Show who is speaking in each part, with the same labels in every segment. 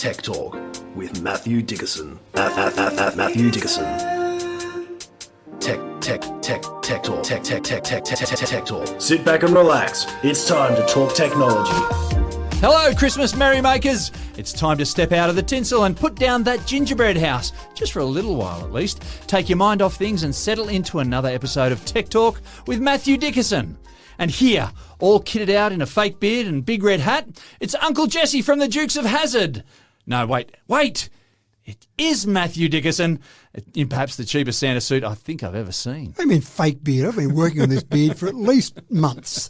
Speaker 1: Tech Talk with Matthew Dickerson. Matthew Dickerson. Tech Talk. Sit back and relax. It's time to talk technology.
Speaker 2: Hello, Christmas merrymakers. It's time to step out of the tinsel and put down that gingerbread house, just for a little while at least. Take your mind off things and settle into another episode of Tech Talk with Matthew Dickerson. And here, all kitted out in a fake beard and big red hat, it's Uncle Jesse from the Dukes of Hazzard. No, wait. It is Matthew Dickerson in perhaps the cheapest Santa suit I think I've ever seen.
Speaker 3: I mean, fake beard. I've been working on this beard for at least months.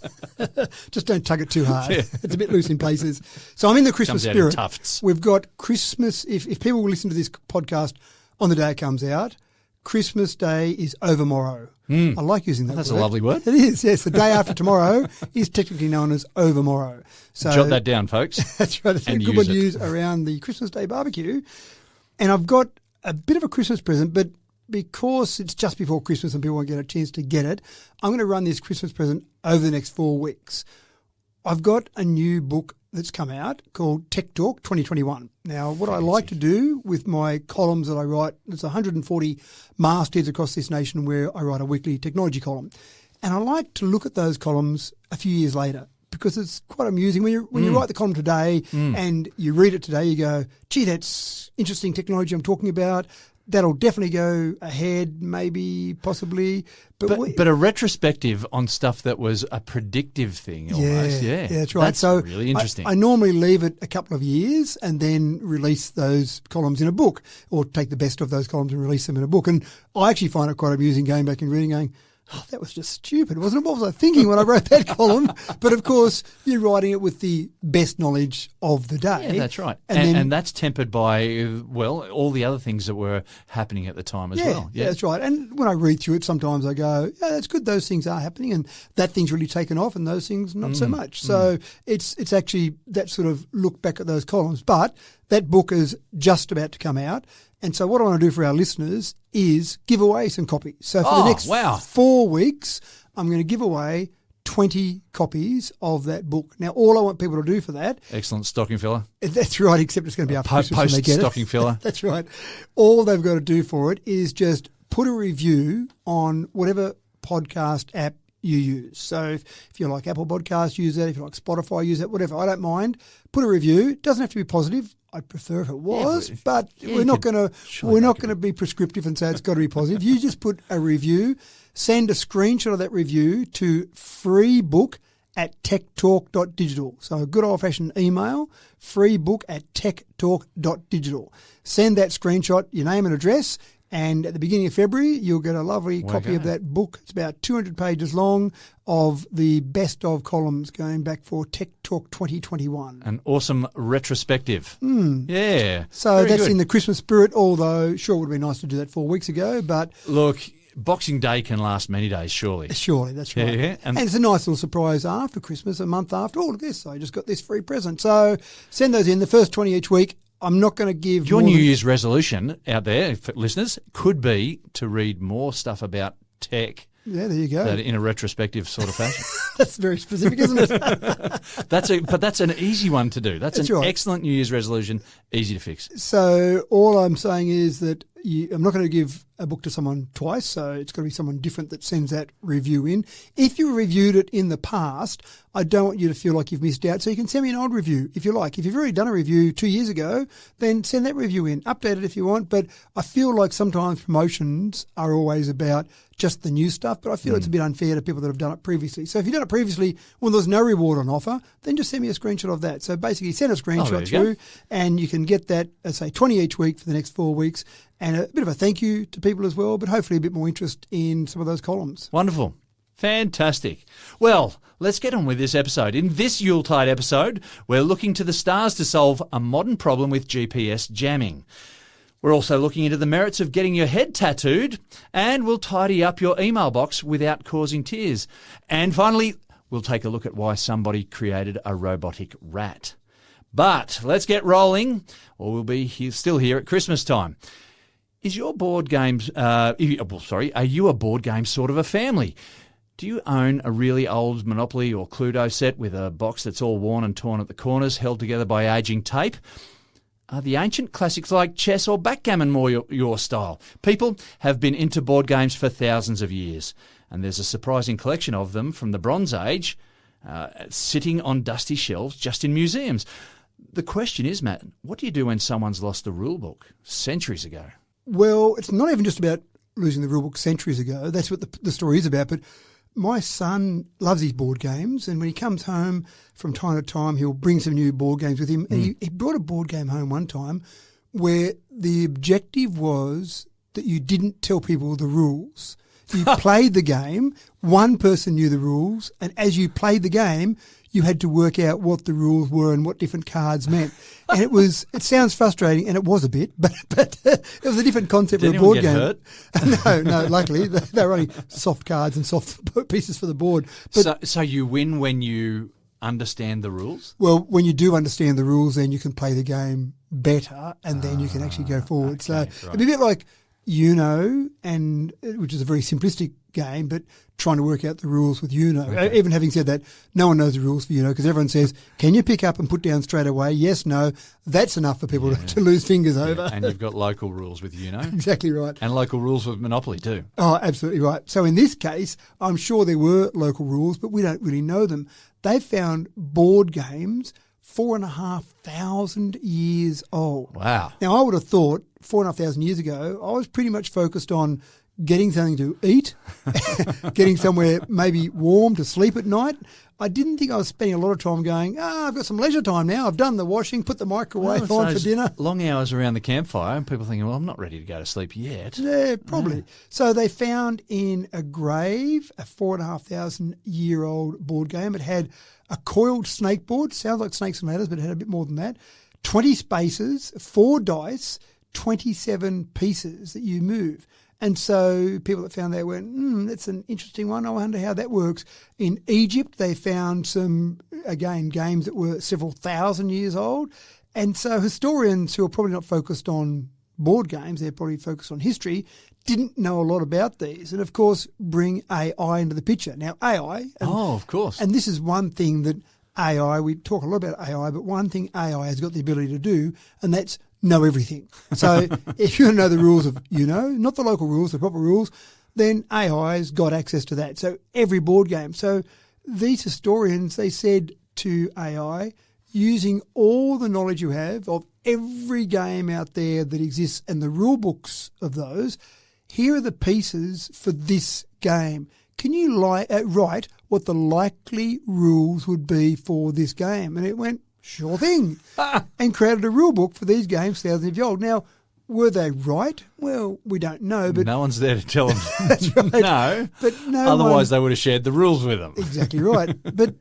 Speaker 3: Just don't tug it too hard. Yeah. It's a bit loose in places. So I'm in the Christmas
Speaker 2: Comes out
Speaker 3: spirit.
Speaker 2: in tufts.
Speaker 3: We've got Christmas. If people will listen to this podcast on the day it comes out, Christmas Day is overmorrow. I like using that
Speaker 2: That's
Speaker 3: word.
Speaker 2: a lovely word.
Speaker 3: It is, yes. The day after tomorrow is technically known as overmorrow. So
Speaker 2: Jot that down, folks.
Speaker 3: That's right. It's a good one to use around the Christmas Day barbecue. And I've got a bit of a Christmas present, but because it's just before Christmas and people won't get a chance to get it, I'm going to run this Christmas present over the next 4 weeks. I've got a new book that's come out called Tech Talk 2021. Now, what I like to do with my columns that I write, there's 140 mastheads across this nation where I write a weekly technology column. And I like to look at those columns a few years later because it's quite amusing. When you write the column today and you read it today, you go, gee, that's interesting technology I'm talking about. That'll definitely go ahead, maybe, possibly. But
Speaker 2: a retrospective on stuff that was a predictive thing almost. Yeah,
Speaker 3: that's right.
Speaker 2: That's so really interesting.
Speaker 3: I normally leave it a couple of years and then release those columns in a book or take the best of those columns and release them in a book. And I actually find it quite amusing going back and reading going, oh, that was just stupid, wasn't it? What was I thinking when I wrote that column? But, of course, you're writing it with the best knowledge of the day.
Speaker 2: Yeah, that's right. And that's tempered by, well, all the other things that were happening at the time as well.
Speaker 3: Yeah, that's right. And when I read through it, sometimes I go, yeah, that's good. Those things are happening and that thing's really taken off and those things not so much. So it's actually that sort of look back at those columns. But that book is just about to come out. And so what I want to do for our listeners is give away some copies. So for the next 4 weeks, I'm going to give away 20 copies of that book. Now, all I want people to do for that...
Speaker 2: Excellent stocking filler.
Speaker 3: That's right, except it's going to be after Christmas when they get it.
Speaker 2: Post-stocking filler.
Speaker 3: That's right. All they've got to do for it is just put a review on whatever podcast app you use. So if you like Apple Podcasts, use that. If you like Spotify, use that. Whatever. I don't mind. Put a review. It doesn't have to be positive. I'd prefer if it was, but we're not going to be prescriptive and say it's got to be positive. You just put a review, send a screenshot of that review to freebook@techtalk.digital. So a good old-fashioned email, freebook@techtalk.digital. Send that screenshot, your name and address, and at the beginning of February, you'll get a lovely copy of that book. It's about 200 pages long of the best of columns going back for Tech Talk 2021.
Speaker 2: An awesome retrospective. Yeah.
Speaker 3: So that's good. In the Christmas spirit, although sure it would be nice to do that 4 weeks ago. But
Speaker 2: look, Boxing Day can last many days, surely.
Speaker 3: Surely, that's right.
Speaker 2: Yeah.
Speaker 3: And it's a nice little surprise after Christmas, a month after. Oh, look at this. I just got this free present. So send those in, the first 20 each week. I'm not going to give
Speaker 2: your New Year's resolution out there, for listeners, could be to read more stuff about tech.
Speaker 3: Yeah, there you go.
Speaker 2: In a retrospective sort of fashion.
Speaker 3: That's very specific, isn't it?
Speaker 2: But that's an easy one to do. That's an excellent New Year's resolution, easy to fix.
Speaker 3: So all I'm saying is that I'm not going to give a book to someone twice, so it's got to be someone different that sends that review in. If you reviewed it in the past, I don't want you to feel like you've missed out, so you can send me an old review if you like. If you've already done a review 2 years ago, then send that review in. Update it if you want, but I feel like sometimes promotions are always about just the new stuff, but I feel it's a bit unfair to people that have done it previously. So if you've done it previously when there's no reward on offer, then just send me a screenshot of that. So basically send a screenshot through and you can get that, say, 20 each week for the next 4 weeks and a bit of a thank you to people as well, but hopefully a bit more interest in some of those columns.
Speaker 2: Wonderful. Fantastic. Well, let's get on with this episode. In this Yuletide episode, we're looking to the stars to solve a modern problem with GPS jamming. We're also looking into the merits of getting your head tattooed, and we'll tidy up your email box without causing tears. And finally, we'll take a look at why somebody created a robotic rat. But let's get rolling, or we'll be still here at Christmas time. Is your board games? Are you a board game sort of a family? Do you own a really old Monopoly or Cluedo set with a box that's all worn and torn at the corners, held together by aging tape? Are the ancient classics like chess or backgammon more your style? People have been into board games for thousands of years, and there's a surprising collection of them from the Bronze Age sitting on dusty shelves just in museums. The question is, Matt, what do you do when someone's lost the rule book centuries ago?
Speaker 3: Well, it's not even just about losing the rule book centuries ago. That's what the story is about. But my son loves his board games, and when he comes home from time to time, he'll bring some new board games with him. And he brought a board game home one time where the objective was that you didn't tell people the rules. You played the game, one person knew the rules, and as you played the game, you had to work out what the rules were and what different cards meant. And it sounds frustrating, and it was a bit, but it was a different concept
Speaker 2: Did
Speaker 3: of a board
Speaker 2: anyone
Speaker 3: game.
Speaker 2: get hurt?
Speaker 3: No, luckily they were only soft cards and soft pieces for the board. But
Speaker 2: So you win when you understand the rules?
Speaker 3: well, when you do understand the rules, then you can play the game better, and then you can actually go forward. So it'd be a bit like and which is a very simplistic game, but trying to work out the rules with
Speaker 2: Okay.
Speaker 3: Even having said that, no one knows the rules for because everyone says, can you pick up and put down straight away? Yes, no. That's enough for people to lose fingers over.
Speaker 2: And you've got local rules with
Speaker 3: Exactly right.
Speaker 2: and local rules with Monopoly too.
Speaker 3: Oh, absolutely right. So in this case, I'm sure there were local rules, but we don't really know them. They found board games 4,500 years old.
Speaker 2: Wow.
Speaker 3: Now, I would have thought 4,500 years ago, I was pretty much focused on getting something to eat, getting somewhere maybe warm to sleep at night. I didn't think I was spending a lot of time going, I've got some leisure time now. I've done the washing, put the microwave on for dinner.
Speaker 2: Long hours around the campfire and people thinking, well, I'm not ready to go to sleep yet.
Speaker 3: Yeah, probably. So they found in a grave a 4,500-year-old board game. It had a coiled snake board, sounds like snakes and ladders, but it had a bit more than that. 20 spaces, 4 dice, 27 pieces that you move. And so people that found that went, that's an interesting one. I wonder how that works. In Egypt, they found some, again, games that were several thousand years old. And so historians who are probably not focused on board games, they're probably focused on history, didn't know a lot about these. And, of course, bring AI into the picture. Now, AI...
Speaker 2: of course.
Speaker 3: And this is one thing that AI, we talk a lot about AI, but one thing AI has got the ability to do, and that's know everything. So if you know the rules of, not the local rules, the proper rules, then AI's got access to that. So every board game. So these historians, they said to AI, using all the knowledge you have of every game out there that exists and the rule books of those, here are the pieces for this game. Can you write what the likely rules would be for this game? And it went, sure thing, and created a rule book for these games thousands of years old. Now, were they right? Well, we don't know. But
Speaker 2: no one's there to tell them
Speaker 3: that's right.
Speaker 2: no.
Speaker 3: But
Speaker 2: Otherwise, they would have shared the rules with them.
Speaker 3: Exactly right. But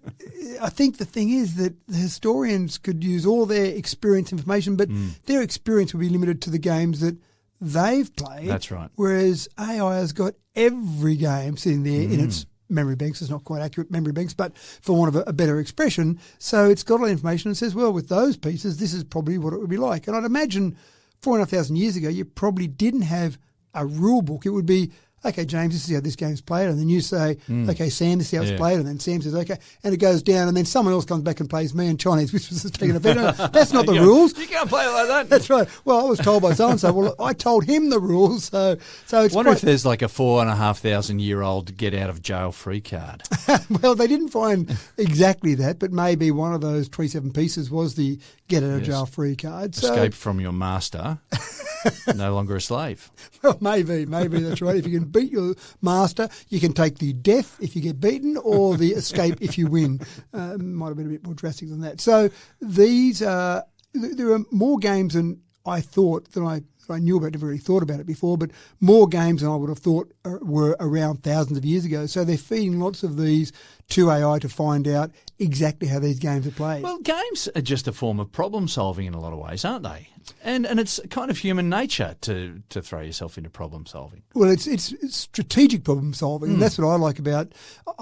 Speaker 3: I think the thing is that the historians could use all their experience information, but their experience would be limited to the games that they've played.
Speaker 2: That's right.
Speaker 3: Whereas AI has got every game sitting there in its memory banks. It's not quite accurate memory banks, but for want of a better expression. So it's got all the information and says, well, with those pieces, this is probably what it would be like. And I'd imagine 4,500 years ago, you probably didn't have a rule book. It would be, okay, James, this is how this game's played. And then you say, okay, Sam, this is how it's played. And then Sam says, okay. And it goes down. And then someone else comes back and plays me and Chinese whispers has taken a bet. No, that's not the rules.
Speaker 2: You can't play it like that.
Speaker 3: That's right. Well, I was told by so-and-so. Well, I told him the rules. So it's
Speaker 2: wonder if there's like a 4,500-year-old get out of jail free card.
Speaker 3: Well, they didn't find exactly that, but maybe one of those 27 pieces was the get out of jail free card. So,
Speaker 2: Escape from your master, no longer a slave.
Speaker 3: Well, maybe that's right. If you can beat your master, you can take the death if you get beaten, or the escape if you win. Might have been a bit more drastic than that. So these there are more games than I thought than I knew about. Never really thought about it before, but more games than I would have thought were around thousands of years ago. So they're feeding lots of these to AI to find out exactly how these games are played.
Speaker 2: Well, games are just a form of problem solving in a lot of ways, aren't they? And it's kind of human nature to throw yourself into problem solving.
Speaker 3: Well, it's strategic problem solving, and that's what I like about.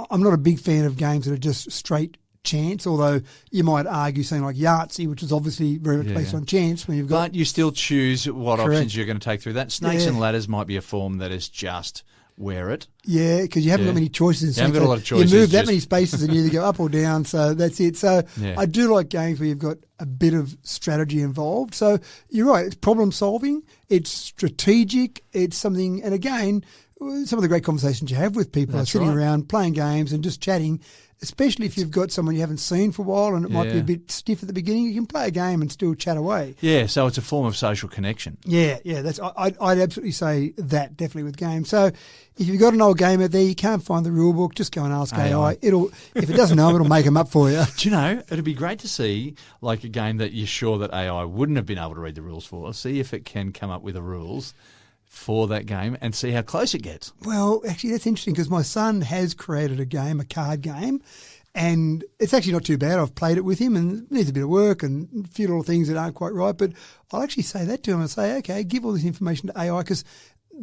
Speaker 3: I'm not a big fan of games that are just straight chance, although you might argue something like Yahtzee, which is obviously very much based on chance. When you've got,
Speaker 2: but you still choose what
Speaker 3: Correct.
Speaker 2: options you're going to take through that. Snakes and ladders might be a form that is just wear it.
Speaker 3: Yeah, because you haven't got many choices.
Speaker 2: You haven't got a lot of choices.
Speaker 3: You move that many spaces and you either go up or down, so that's it. So I do like games where you've got a bit of strategy involved. So you're right, it's problem solving, it's strategic, it's something, and again, some of the great conversations you have with people are sitting around playing games and just chatting, especially if you've got someone you haven't seen for a while and it might be a bit stiff at the beginning. You can play a game and still chat away.
Speaker 2: Yeah, so it's a form of social connection.
Speaker 3: Yeah, that's. I'd absolutely say that definitely with games. So if you've got an old game out there, you can't find the rule book, just go and ask AI. If it doesn't know, it'll make them up for you.
Speaker 2: Do you know, it'd be great to see like a game that you're sure that AI wouldn't have been able to read the rules for. See if it can come up with the rules for that game and see how close it gets.
Speaker 3: Well, actually, that's interesting because my son has created a game, a card game, and it's actually not too bad. I've played it with him and it needs a bit of work and a few little things that aren't quite right, but I'll actually say that to him and say, okay, give all this information to AI because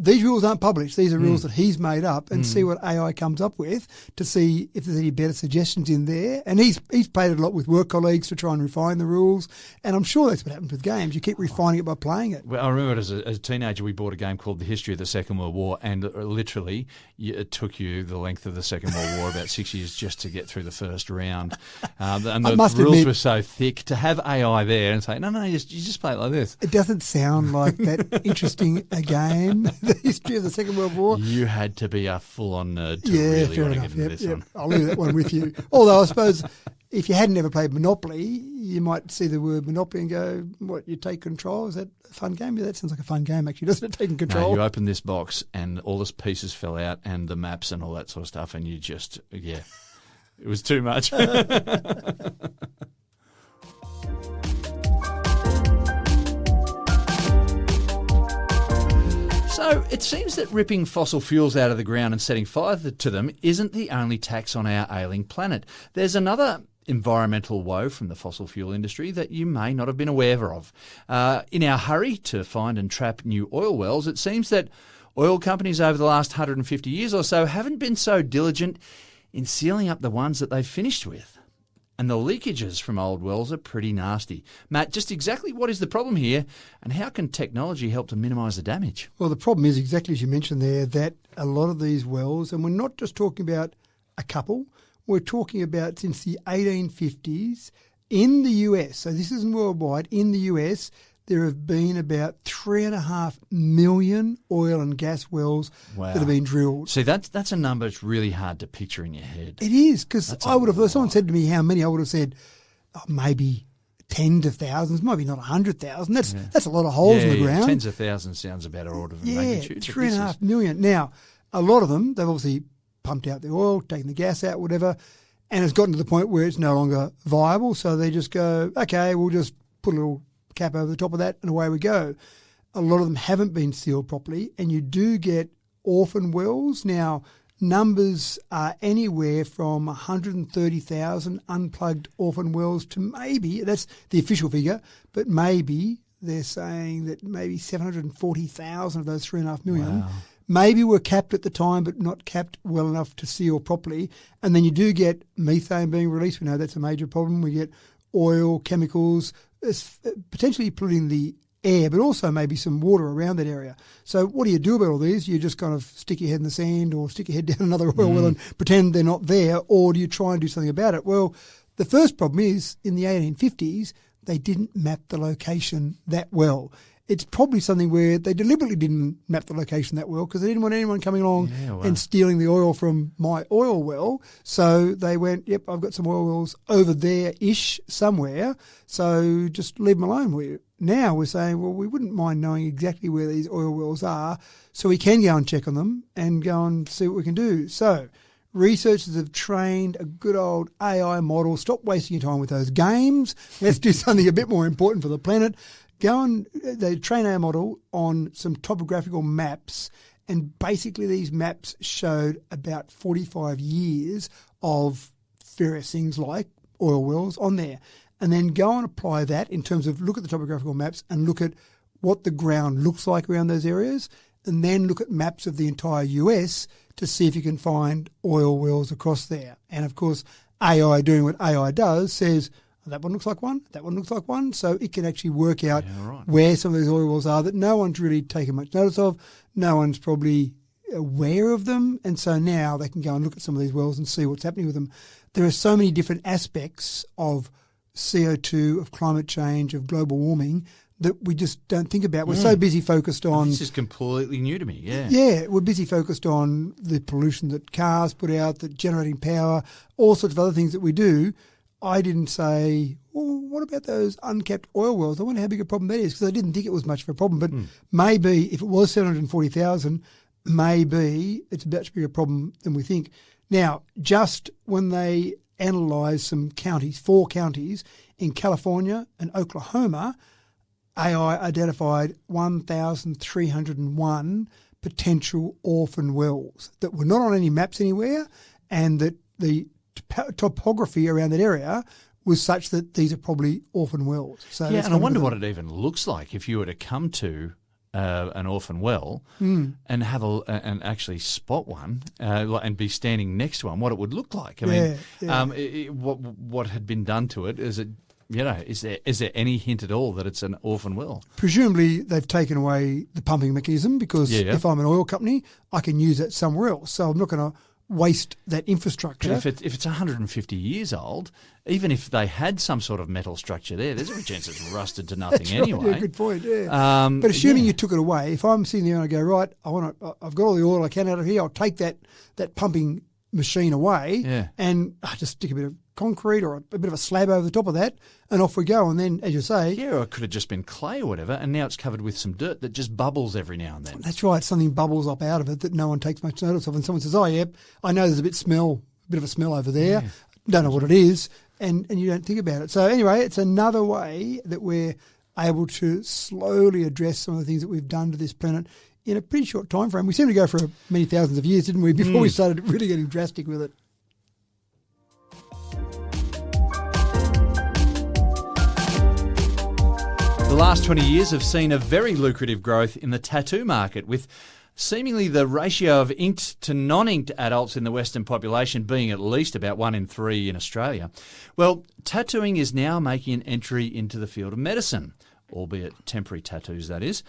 Speaker 3: these rules aren't published. These are rules that he's made up and see what AI comes up with to see if there's any better suggestions in there. And he's played it a lot with work colleagues to try and refine the rules. And I'm sure that's what happens with games. You keep refining it by playing it.
Speaker 2: Well, I remember as a teenager, we bought a game called The History of the Second World War, and literally it took you the length of the Second World War, about 6 years, just to get through the first round. And the rules were so thick. To have AI there and say, no, you just play it like this.
Speaker 3: It doesn't sound like that interesting a game. The history of the Second World War.
Speaker 2: You had to be a full-on nerd to really want to get into this one.
Speaker 3: I'll leave that one with you. Although I suppose if you hadn't ever played Monopoly, you might see the word Monopoly and go, what, you take control? Is that a fun game? Yeah, that sounds like a fun game, actually, doesn't it, taking control?
Speaker 2: No, you open this box and all the pieces fell out and the maps and all that sort of stuff and you just, it was too much. So it seems that ripping fossil fuels out of the ground and setting fire to them isn't the only tax on our ailing planet. There's another environmental woe from the fossil fuel industry that you may not have been aware of. In our hurry to find and trap new oil wells, it seems that oil companies over the last 150 years or so haven't been so diligent in sealing up the ones that they've finished with. And the leakages from old wells are pretty nasty. Matt, just exactly what is the problem here and how can technology help to minimise the damage?
Speaker 3: Well, the problem is exactly as you mentioned there, that a lot of these wells, and we're not just talking about a couple, we're talking about since the 1850s in the US, so this isn't worldwide, in the US, there have been about 3.5 million oil and gas wells that have been drilled.
Speaker 2: See, that's a number that's really hard to picture in your head.
Speaker 3: It is, because I would have, if someone said to me how many, I would have said maybe tens of thousands, maybe not 100,000. That's a lot of holes in the ground.
Speaker 2: Tens of thousands sounds about an order of magnitude.
Speaker 3: 3.5 million. Now, a lot of them, they've obviously pumped out the oil, taken the gas out, whatever, and it's gotten to the point where it's no longer viable, so they just go, okay, we'll just put a little cap over the top of that and away we go. A lot of them haven't been sealed properly and you do get orphan wells. Now, numbers are anywhere from 130,000 unplugged orphan wells to maybe, that's the official figure, but maybe they're saying that maybe 740,000 of those 3.5 million maybe were capped at the time but not capped well enough to seal properly. And then you do get methane being released. We know that's a major problem. We get oil, chemicals, potentially polluting the air, but also maybe some water around that area. So what do you do about all these? You just kind of stick your head in the sand or stick your head down another oil well and pretend they're not there, or do you try and do something about it? Well, the first problem is in the 1850s, they didn't map the location that well. It's probably something where they deliberately didn't map the location that well because they didn't want anyone coming along and stealing the oil from my oil well. So they went, yep, I've got some oil wells over there-ish somewhere, so just leave them alone. Now we're saying, well, we wouldn't mind knowing exactly where these oil wells are so we can go and check on them and go and see what we can do. So researchers have trained a good old AI model. Stop wasting your time with those games. Let's do something a bit more important for the planet. They train our model on some topographical maps, and basically these maps showed about 45 years of various things like oil wells on there. And then go and apply that in terms of look at the topographical maps and look at what the ground looks like around those areas, and then look at maps of the entire US to see if you can find oil wells across there. And of course, AI doing what AI does says, that one looks like one, that one looks like one. So it can actually work out where some of these oil wells are that no one's really taken much notice of. No one's probably aware of them, and so now they can go and look at some of these wells and see what's happening with them. There are so many different aspects of CO2, of climate change, of global warming that we just don't think about. We're so busy focused on...
Speaker 2: This is completely new to me, yeah.
Speaker 3: Yeah, we're busy focused on the pollution that cars put out, that generating power, all sorts of other things that we do. I didn't say, well, what about those uncapped oil wells? I wonder how big a problem that is, because I didn't think it was much of a problem. But maybe if it was 740,000, maybe it's a much bigger problem than we think. Now, just when they analysed some counties, 4 counties in California and Oklahoma, AI identified 1,301 potential orphan wells that were not on any maps anywhere, and that the topography around that area was such that these are probably orphan wells. So
Speaker 2: yeah, and I wonder what it even looks like if you were to come to an orphan well and have and actually spot one and be standing next to one, what it would look like. I mean, what had been done to it? Is it, is there any hint at all that it's an orphan well? Presumably
Speaker 3: they've taken away the pumping mechanism, because if I'm an oil company, I can use that somewhere else. So I'm not going to waste that infrastructure.
Speaker 2: But if it's 150 years old, even if they had some sort of metal structure there's a chance it's rusted to nothing anyway.
Speaker 3: Right, yeah, good point. Yeah. But assuming you took it away, if I'm sitting there and I go, right, I've got all the oil I can out of here, I'll take that pumping machine away and I just stick a bit of concrete or a bit of a slab over the top of that, and off we go. And then, as you say...
Speaker 2: Yeah, or it could have just been clay or whatever, and now it's covered with some dirt that just bubbles every now and then.
Speaker 3: That's right. Something bubbles up out of it that no one takes much notice of. And someone says, oh, yeah, I know there's a bit of a smell over there. Yeah. Don't know what it is. And you don't think about it. So anyway, it's another way that we're able to slowly address some of the things that we've done to this planet in a pretty short time frame. We seemed to go for many thousands of years, didn't we, before we started really getting drastic with it.
Speaker 2: The last 20 years have seen a very lucrative growth in the tattoo market, with seemingly the ratio of inked to non-inked adults in the Western population being at least about 1 in 3 in Australia. Well, tattooing is now making an entry into the field of medicine, albeit temporary tattoos, that is.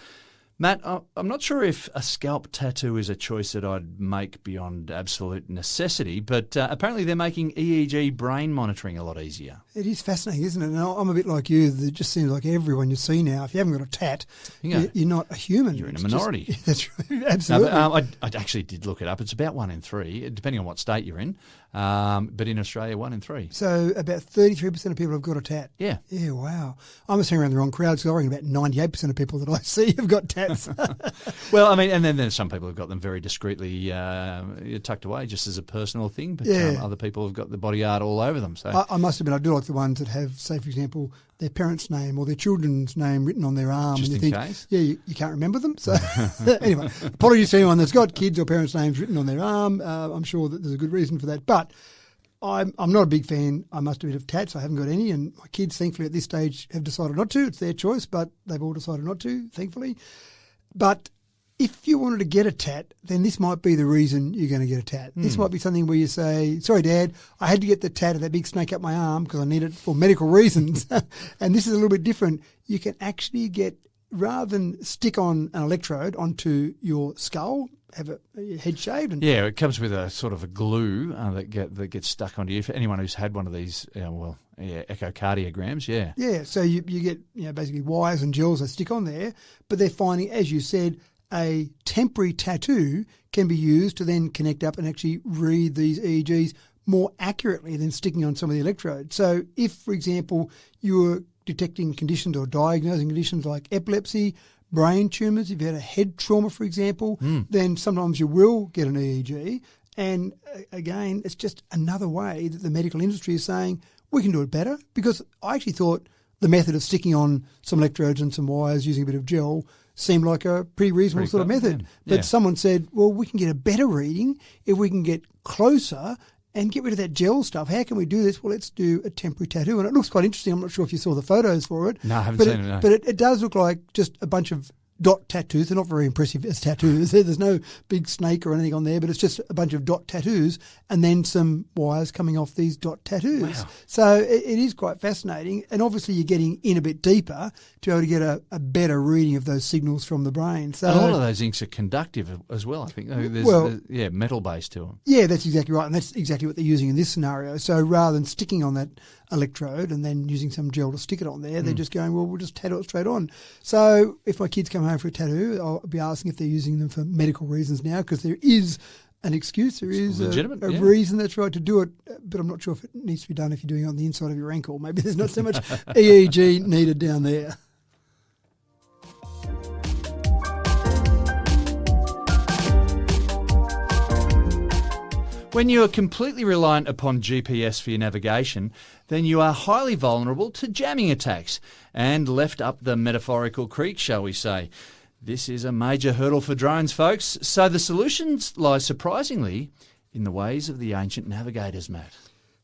Speaker 2: Matt, I'm not sure if a scalp tattoo is a choice that I'd make beyond absolute necessity, but apparently they're making EEG brain monitoring a lot easier.
Speaker 3: It is fascinating, isn't it? And I'm a bit like you. It just seems like everyone you see now, if you haven't got a tat, you're not a human.
Speaker 2: You're in a minority.
Speaker 3: That's right, absolutely.
Speaker 2: No, but, I actually did look it up. It's about 1 in 3, depending on what state you're in. But in Australia, 1 in 3.
Speaker 3: So about 33% of people have got a tat.
Speaker 2: Yeah.
Speaker 3: Yeah, wow. I'm just hanging around the wrong crowd, so I reckon about 98% of people that I see have got tats.
Speaker 2: Well, I mean, and then there's some people who've got them very discreetly tucked away just as a personal thing, but other people have got the body art all over them. So
Speaker 3: I must admit, I do like the ones that have, say, for example, their parents' name or their children's name written on their arm.
Speaker 2: Just
Speaker 3: and you
Speaker 2: in
Speaker 3: think,
Speaker 2: case.
Speaker 3: Yeah, you can't remember them. So anyway, apologies to anyone that's got kids or parents' names written on their arm. I'm sure that there's a good reason for that. But I'm not a big fan, I must admit, of tats. I haven't got any, and my kids, thankfully, at this stage have decided not to. It's their choice, but they've all decided not to, thankfully. But if you wanted to get a tat, then this might be the reason you're going to get a tat. This might be something where you say, sorry, Dad, I had to get the tat of that big snake up my arm because I need it for medical reasons. And this is a little bit different. You can actually get, rather than stick on an electrode onto your skull, have your head shaved. And
Speaker 2: yeah, it comes with a sort of a glue that gets stuck onto you. For anyone who's had one of these, echocardiograms, yeah.
Speaker 3: Yeah, so you get basically wires and gels that stick on there, but they're finding, as you said, a temporary tattoo can be used to then connect up and actually read these EEGs more accurately than sticking on some of the electrodes. So if, for example, you were detecting conditions or diagnosing conditions like epilepsy, brain tumours, if you had a head trauma, for example, then sometimes you will get an EEG. And again, it's just another way that the medical industry is saying, we can do it better, because I actually thought the method of sticking on some electrodes and some wires using a bit of gel seemed like a pretty reasonable sort of method.
Speaker 2: Yeah.
Speaker 3: But someone said, well, we can get a better reading if we can get closer and get rid of that gel stuff. How can we do this? Well, let's do a temporary tattoo. And it looks quite interesting. I'm not sure if you saw the photos for it.
Speaker 2: No, I haven't seen it, no.
Speaker 3: But it does look like just a bunch of dot tattoos. They're not very impressive as tattoos. There's no big snake or anything on there, but it's just a bunch of dot tattoos and then some wires coming off these dot tattoos.
Speaker 2: Wow.
Speaker 3: So it is quite fascinating. And obviously you're getting in a bit deeper to be able to get a better reading of those signals from the brain. So
Speaker 2: And a lot of those inks are conductive as well, I think. There's metal base to them.
Speaker 3: Yeah, that's exactly right. And that's exactly what they're using in this scenario. So rather than sticking on that electrode and then using some gel to stick it on there, they're just going, well, we'll just tattoo it straight on. So if my kids come home for a tattoo, I'll be asking if they're using them for medical reasons now, because there is an excuse. There is a reason that's right to do it, but I'm not sure if it needs to be done if you're doing it on the inside of your ankle. Maybe there's not so much EEG needed down there.
Speaker 2: When you are completely reliant upon GPS for your navigation, then you are highly vulnerable to jamming attacks and left up the metaphorical creek, shall we say. This is a major hurdle for drones, folks. So the solutions lie surprisingly in the ways of the ancient navigators, Matt.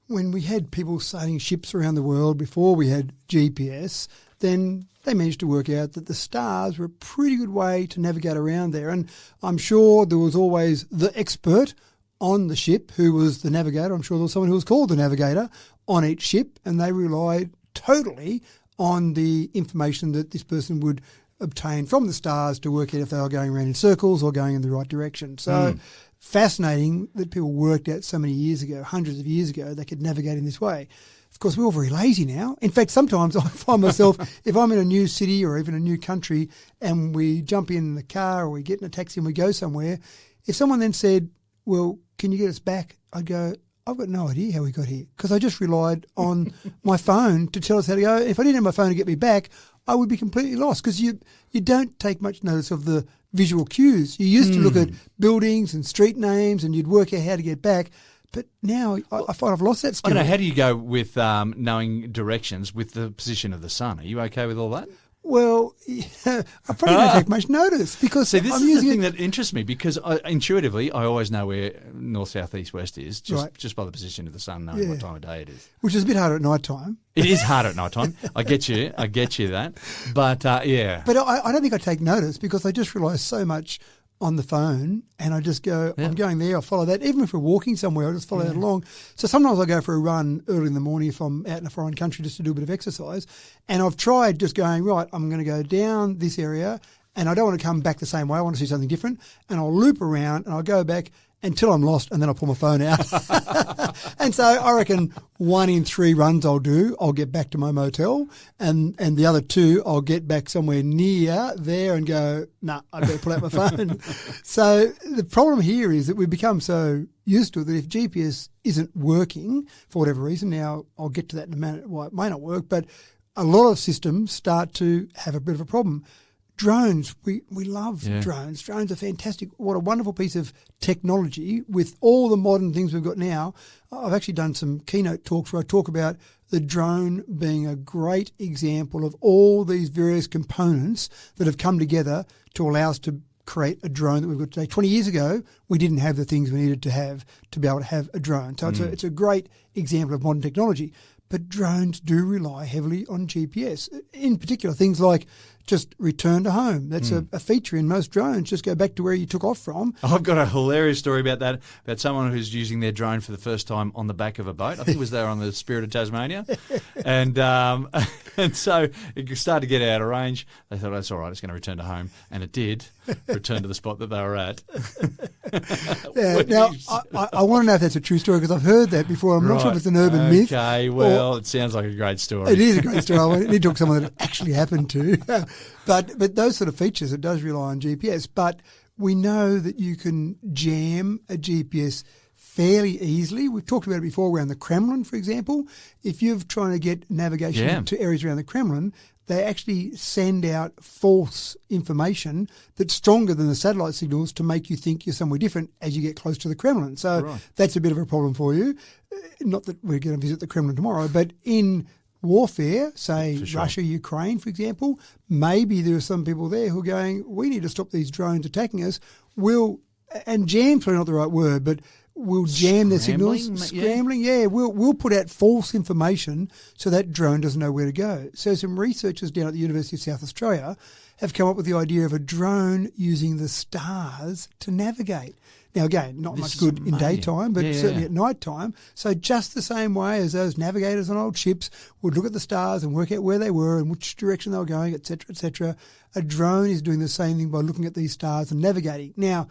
Speaker 3: When we had people sailing ships around the world before we had GPS, then they managed to work out that the stars were a pretty good way to navigate around there. And I'm sure there was always the expert on the ship who was the navigator. I'm sure there was someone who was called the navigator on each ship, and they relied totally on the information that this person would obtain from the stars to work out if they were going around in circles or going in the right direction. So fascinating that people worked out so many years ago, hundreds of years ago, they could navigate in this way. Of course, we're all very lazy now. In fact, sometimes I find myself, if I'm in a new city or even a new country and we jump in the car or we get in a taxi and we go somewhere, if someone then said, well, can you get us back? I'd go, I've got no idea how we got here, because I just relied on my phone to tell us how to go. If I didn't have my phone to get me back, I would be completely lost, because you don't take much notice of the visual cues. You used to look at buildings and street names and you'd work out how to get back. But now I find I've lost that skill.
Speaker 2: I don't know, how do you go with knowing directions with the position of the sun? Are you okay with all that?
Speaker 3: Well, I probably don't take much notice, because
Speaker 2: See, this
Speaker 3: I'm
Speaker 2: is
Speaker 3: using
Speaker 2: the thing that interests me, because intuitively I always know where north, south, east, west is, just by the position of the sun, knowing what time of day it is.
Speaker 3: Which is a bit harder at night time.
Speaker 2: It is hard at night time. I get you that. But, yeah.
Speaker 3: But I don't think I take notice, because I just rely so much on the phone, and I just go, I'm going there, I'll follow that. Even if we're walking somewhere, I'll just follow that along. So sometimes I go for a run early in the morning if I'm out in a foreign country, just to do a bit of exercise. And I've tried just going, right, I'm going to go down this area, and I don't want to come back the same way. I want to see something different. And I'll loop around and I'll go back until I'm lost, and then I'll pull my phone out. And so I reckon 1 in 3 runs I'll get back to my motel, and the other 2 I'll get back somewhere near there and go, nah, I better pull out my phone. So the problem here is that we've become so used to it that if GPS isn't working for whatever reason, now I'll get to that in a minute why it may not work, but a lot of systems start to have a bit of a problem. Drones, we love drones. Drones are fantastic. What a wonderful piece of technology with all the modern things we've got now. I've actually done some keynote talks where I talk about the drone being a great example of all these various components that have come together to allow us to create a drone that we've got today. 20 years ago, we didn't have the things we needed to have to be able to have a drone. So it's a great example of modern technology. But drones do rely heavily on GPS. In particular, things like just return to home. That's a feature in most drones. Just go back to where you took off from.
Speaker 2: I've got a hilarious story about that, about someone who's using their drone for the first time on the back of a boat. I think it was there on the Spirit of Tasmania. And so it started to get out of range. They thought, that's all right, it's going to return to home. And it did return to the spot that they were at.
Speaker 3: Now, I want to know if that's a true story, because I've heard that before. I'm not sure if it's an urban myth.
Speaker 2: Okay, well, it sounds like a great story.
Speaker 3: It is a great story. I need to talk to someone that it actually happened to. But those sort of features, it does rely on GPS. But we know that you can jam a GPS fairly easily. We've talked about it before around the Kremlin, for example. If you're trying to get navigation to areas around the Kremlin, they actually send out false information that's stronger than the satellite signals to make you think you're somewhere different as you get close to the Kremlin. So that's a bit of a problem for you. Not that we're going to visit the Kremlin tomorrow, but in warfare, say Russia, Ukraine, for example, maybe there are some people there who are going, we need to stop these drones attacking us. And jam's probably not the right word, but will jam their signals.
Speaker 2: Scrambling,
Speaker 3: Yeah. We'll put out false information so that drone doesn't know where to go. So some researchers down at the University of South Australia have come up with the idea of a drone using the stars to navigate. Now, again, not much good in daytime, but certainly at night time. So just the same way as those navigators on old ships would look at the stars and work out where they were and which direction they were going, etc., a drone is doing the same thing by looking at these stars and navigating. Now,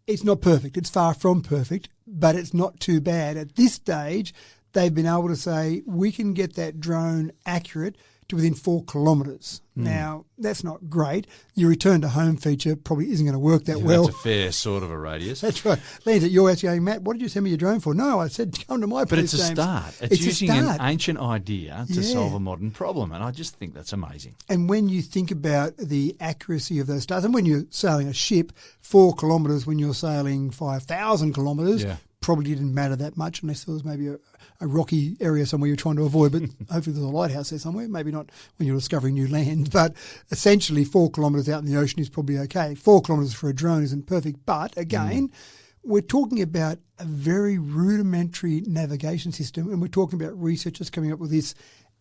Speaker 3: it's not perfect. It's far from perfect, but it's not too bad. At this stage, they've been able to say, we can get that drone accurate to within 4 kilometres. Now, that's not great. Your return to home feature probably isn't going to work that well.
Speaker 2: That's a fair sort of a radius.
Speaker 3: That's right. Lands at your house going, Matt, what did you send me your drone for? No, I said, come to my place.
Speaker 2: But it's a
Speaker 3: James.
Speaker 2: start. It's using an ancient idea to
Speaker 3: Yeah.
Speaker 2: solve a modern problem, and I just think that's amazing.
Speaker 3: And when you think about the accuracy of those stars, and when you're sailing a ship 4 kilometres when you're sailing 5,000 kilometres, probably didn't matter that much unless there was maybe a rocky area somewhere you're trying to avoid, but hopefully there's a lighthouse there somewhere, maybe not when you're discovering new land. But essentially 4 kilometres out in the ocean is probably okay. 4 kilometres for a drone isn't perfect. But again, we're talking about a very rudimentary navigation system, and we're talking about researchers coming up with this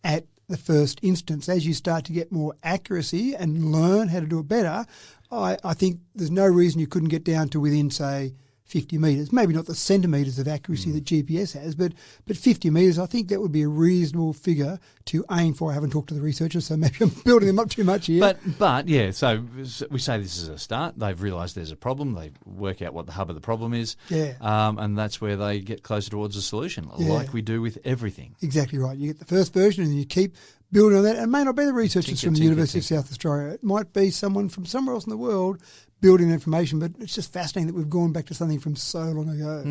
Speaker 3: at the first instance. As you start to get more accuracy and learn how to do it better, I think there's no reason you couldn't get down to within, say, 50 metres, maybe not the centimetres of accuracy that GPS has, but 50 metres, I think that would be a reasonable figure to aim for. I haven't talked to the researchers, so maybe I'm building them up too much here.
Speaker 2: But yeah, so we say this is a start. They've realised there's a problem. They work out what the hub of the problem is.
Speaker 3: Yeah.
Speaker 2: And that's where they get closer towards a solution, like we do with everything.
Speaker 3: Exactly right. You get the first version and you keep building on that. And it may not be the researchers from the University of South Australia. It might be someone from somewhere else in the world building information, but it's just fascinating that we've gone back to something from so long ago.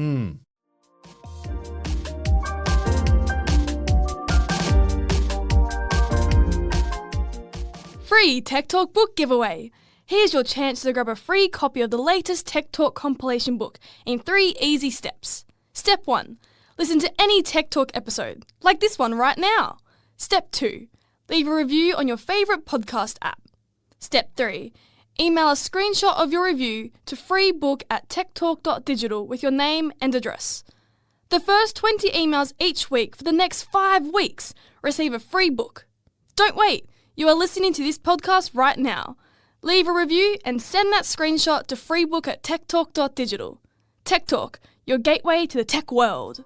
Speaker 4: Free Tech Talk book giveaway. Here's your chance to grab a free copy of the latest Tech Talk compilation book in 3 easy steps. Step 1. Listen to any Tech Talk episode, like this one right now. Step 2. Leave a review on your favourite podcast app. Step 3. Email a screenshot of your review to freebook@techtalk.digital with your name and address. The first 20 emails each week for the next 5 weeks receive a free book. Don't wait. You are listening to this podcast right now. Leave a review and send that screenshot to freebook@techtalk.digital. Tech Talk, your gateway to the tech world.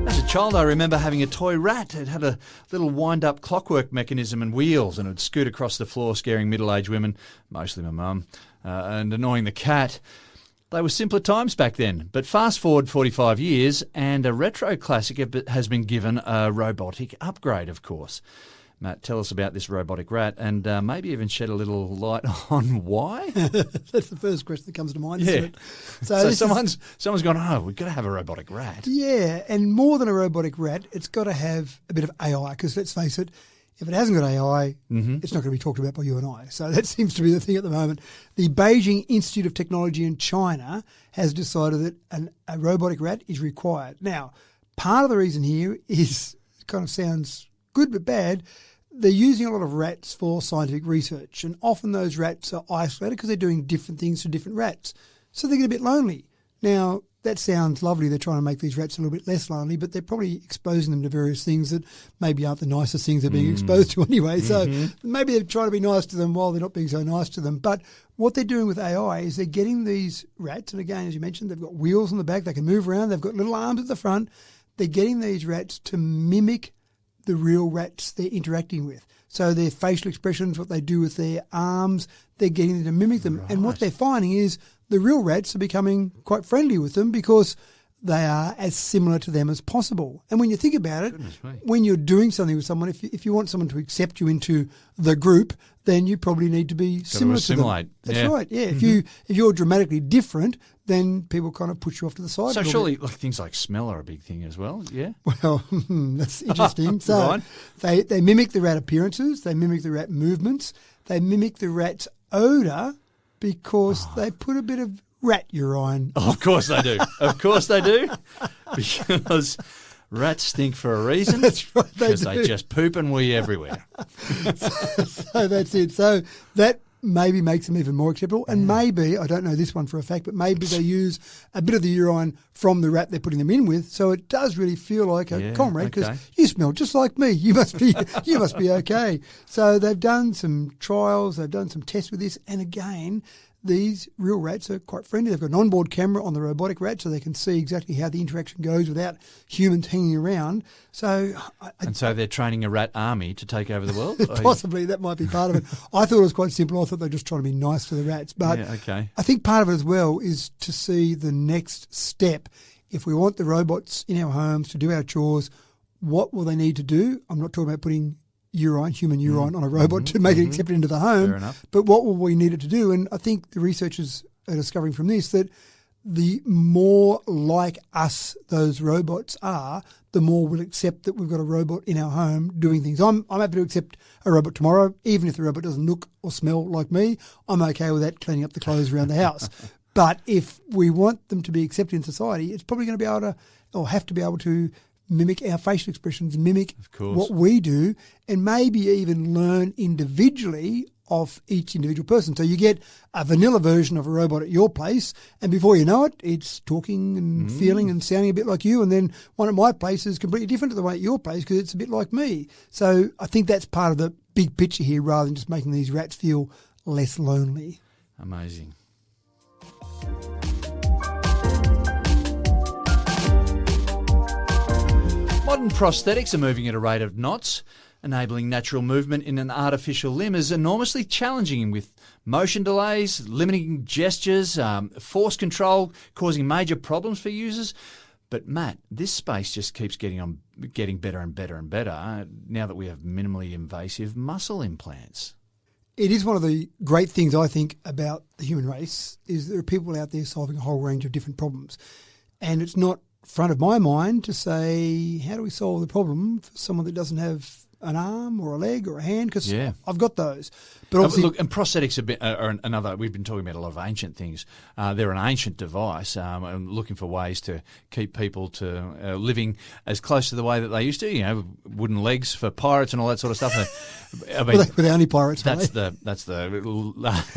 Speaker 2: As a child, I remember having a toy rat. It had a little wind-up clockwork mechanism and wheels, and it would scoot across the floor, scaring middle-aged women, mostly my mum, and annoying the cat. They were simpler times back then. But fast forward 45 years, and a retro classic has been given a robotic upgrade, of course. Matt, tell us about this robotic rat and maybe even shed a little light on why.
Speaker 3: That's the first question that comes to mind,
Speaker 2: Yeah.
Speaker 3: isn't it?
Speaker 2: So someone's gone, oh, we've got to have a robotic rat.
Speaker 3: Yeah, and more than a robotic rat, it's got to have a bit of AI, because let's face it, if it hasn't got AI, it's not going to be talked about by you and I. So that seems to be the thing at the moment. The Beijing Institute of Technology in China has decided that a robotic rat is required. Now, part of the reason here is, it kind of sounds good but bad, they're using a lot of rats for scientific research, and often those rats are isolated because they're doing different things to different rats. So they get a bit lonely. Now, that sounds lovely. They're trying to make these rats a little bit less lonely, but they're probably exposing them to various things that maybe aren't the nicest things they're being exposed to anyway. So maybe they're trying to be nice to them while they're not being so nice to them. But what they're doing with AI is they're getting these rats, and again, as you mentioned, they've got wheels on the back, they can move around, they've got little arms at the front. They're getting these rats to mimic the real rats they're interacting with. So their facial expressions, what they do with their arms, they're getting them to mimic them. Right. And what they're finding is the real rats are becoming quite friendly with them because they are as similar to them as possible. And when you think about it, when you're doing something with someone, if you want someone to accept you into the group, then you probably need to be similar to them. That's right, yeah. If you're dramatically different, then people kind of push you off to the side.
Speaker 2: So surely things like smell are a big thing as well, yeah?
Speaker 3: Well, that's interesting. So they mimic the rat appearances, they mimic the rat movements, they mimic the rat's odour because they put a bit of rat urine.
Speaker 2: Oh, of course they do. Of course they do. Because rats stink for a reason.
Speaker 3: That's right,
Speaker 2: because they just poop and wee everywhere.
Speaker 3: So that's it. So that maybe makes them even more acceptable. And maybe, I don't know this one for a fact, but maybe they use a bit of the urine from the rat they're putting them in with, so it does really feel like a comrade, because you smell just like me. You must be okay. So they've done some trials, they've done some tests with this, and again, these real rats are quite friendly. They've got an onboard camera on the robotic rat, so they can see exactly how the interaction goes without humans hanging around. So,
Speaker 2: so they're training a rat army to take over the world?
Speaker 3: Possibly, that might be part of it. I thought it was quite simple. I thought they were just trying to be nice to the rats. But I think part of it as well is to see the next step. If we want the robots in our homes to do our chores, what will they need to do? I'm not talking about putting human urine on a robot to make it accepted into the home.
Speaker 2: Fair enough.
Speaker 3: But what will we need it to do? And I think the researchers are discovering from this that the more like us those robots are, the more we'll accept that we've got a robot in our home doing things. I'm happy to accept a robot tomorrow, even if the robot doesn't look or smell like me. I'm okay with that cleaning up the clothes around the house. But if we want them to be accepted in society, it's probably going to be able to, or have to be able to, mimic our facial expressions, mimic what we do, and maybe even learn individually of each individual person. So you get a vanilla version of a robot at your place, and before you know it, it's talking and feeling and sounding a bit like you, and then one at my place is completely different to the one at your place because it's a bit like me. So I think that's part of the big picture here, rather than just making these rats feel less lonely.
Speaker 2: Amazing. Modern prosthetics are moving at a rate of knots. Enabling natural movement in an artificial limb is enormously challenging, with motion delays, limiting gestures, force control causing major problems for users. But Matt, this space just keeps getting better and better and better now that we have minimally invasive muscle implants.
Speaker 3: It is one of the great things, I think, about the human race, is there are people out there solving a whole range of different problems. And it's not front of my mind to say, how do we solve the problem for someone that doesn't have an arm or a leg or a hand? Because I've got those. But obviously,
Speaker 2: look, and prosthetics are another. We've been talking about a lot of ancient things. They're an ancient device. And looking for ways to keep people to living as close to the way that they used to. You know, wooden legs for pirates and all that sort of stuff. I mean,
Speaker 3: without any pirates.
Speaker 2: That's the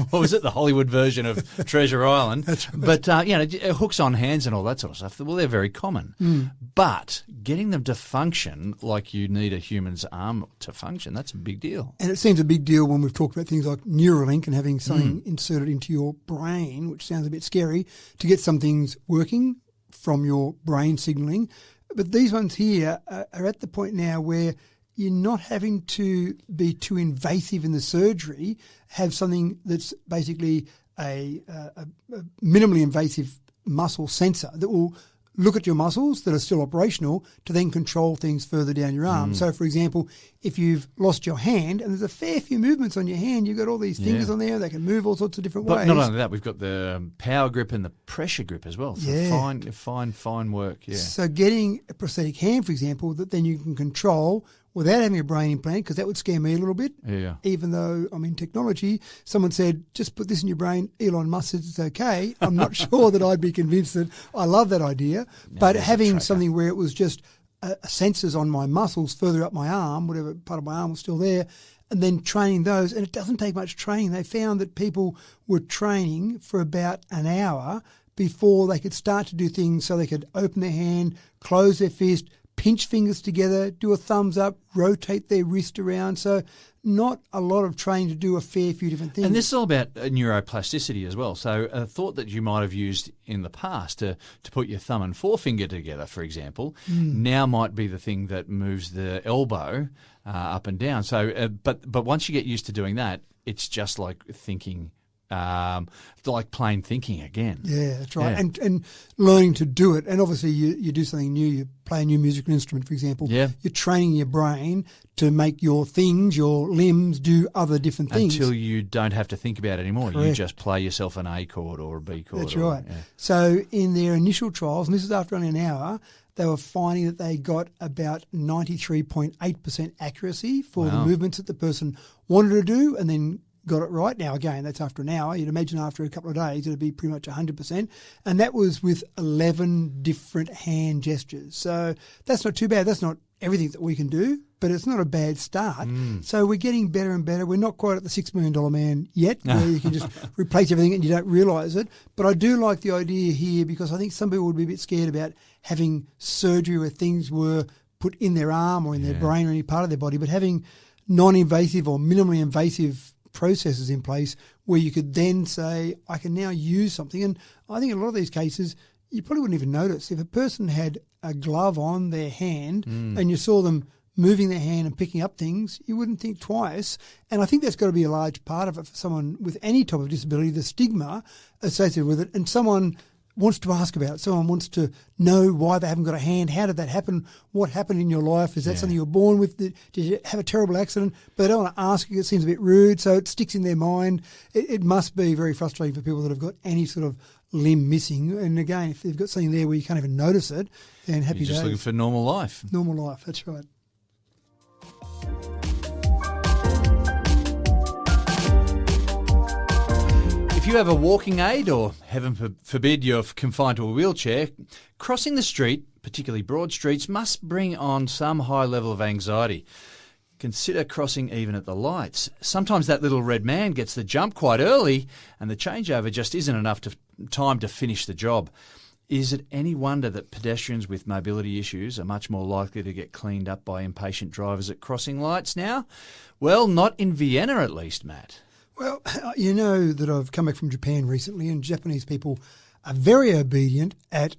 Speaker 2: what was it? The Hollywood version of Treasure Island. Right. But you know, hooks on hands and all that sort of stuff. Well, they're very common. But getting them to function like you need a human's arm to function, that's a big deal. And
Speaker 3: it seems a big deal when we've talked about things like Neuralink and having something inserted into your brain, which sounds a bit scary, to get some things working from your brain signalling. But these ones here are at the point now where you're not having to be too invasive in the surgery, have something that's basically a minimally invasive muscle sensor that will look at your muscles that are still operational to then control things further down your arm. So, for example, if you've lost your hand, and there's a fair few movements on your hand, you've got all these fingers on there, they can move all sorts of different ways.
Speaker 2: But not only that, we've got the power grip and the pressure grip as well. So fine work,
Speaker 3: So getting a prosthetic hand, for example, that then you can control without having a brain implant, because that would scare me a little bit. Even though I'm in technology, someone said, just put this in your brain. Elon Musk said it's okay. I'm not sure that I'd be convinced that I love that idea. But having something where it was just sensors on my muscles further up my arm, whatever part of my arm was still there, and then training those. And it doesn't take much training. They found that people were training for about an hour before they could start to do things, so they could open their hand, close their fist, pinch fingers together, do a thumbs up, rotate their wrist around. So not a lot of training to do a fair few different things.
Speaker 2: And this is all about neuroplasticity as well. So a thought that you might have used in the past to put your thumb and forefinger together, for example, now might be the thing that moves the elbow up and down. So, but once you get used to doing that, it's just like thinking. Like plain thinking again.
Speaker 3: Yeah, that's right. Yeah. And learning to do it. And obviously you do something new, you play a new musical instrument, for example. Yeah. You're training your brain to make your things, your limbs, do other different things.
Speaker 2: Until you don't have to think about it anymore. Correct. You just play yourself an A chord or a B chord.
Speaker 3: That's right. Yeah. So in their initial trials, and this is after only an hour, they were finding that they got about 93.8% accuracy for the movements that the person wanted to do, and then got it right. Now, again, that's after an hour. You'd imagine after a couple of days it'd be pretty much 100%. And that was with 11 different hand gestures. So that's not too bad. That's not everything that we can do. but it's not a bad start. So we're getting better and better. We're not quite at the $6 million man yet, where you can just replace everything and you don't realise it. But I do like the idea here, because I think some people would be a bit scared about having surgery where things were put in their arm or in their brain or any part of their body, but having non-invasive or minimally invasive processes in place where you could then say, I can now use something. And I think in a lot of these cases, you probably wouldn't even notice. If a person had a glove on their hand and you saw them moving their hand and picking up things, you wouldn't think twice. And I think that's got to be a large part of it for someone with any type of disability, the stigma associated with it. And someone wants to ask about it. Someone wants to know why they haven't got a hand. How did that happen? What happened in your life? Is that something you were born with? Did you have a terrible accident? But they don't want to ask you. It seems a bit rude, so it sticks in their mind. It must be very frustrating for people that have got any sort of limb missing. And again, if they've got something there where you can't even notice it, then happy
Speaker 2: You're just
Speaker 3: days.
Speaker 2: looking for normal life.
Speaker 3: Normal life, that's right.
Speaker 2: If you have a walking aid, or heaven forbid you're confined to a wheelchair, crossing the street, particularly broad streets, must bring on some high level of anxiety. Consider crossing even at the lights. Sometimes that little red man gets the jump quite early and the changeover just isn't enough time to finish the job. Is it any wonder that pedestrians with mobility issues are much more likely to get cleaned up by impatient drivers at crossing lights now? Well, not in Vienna at least, Matt.
Speaker 3: Well, you know that I've come back from Japan recently, and Japanese people are very obedient at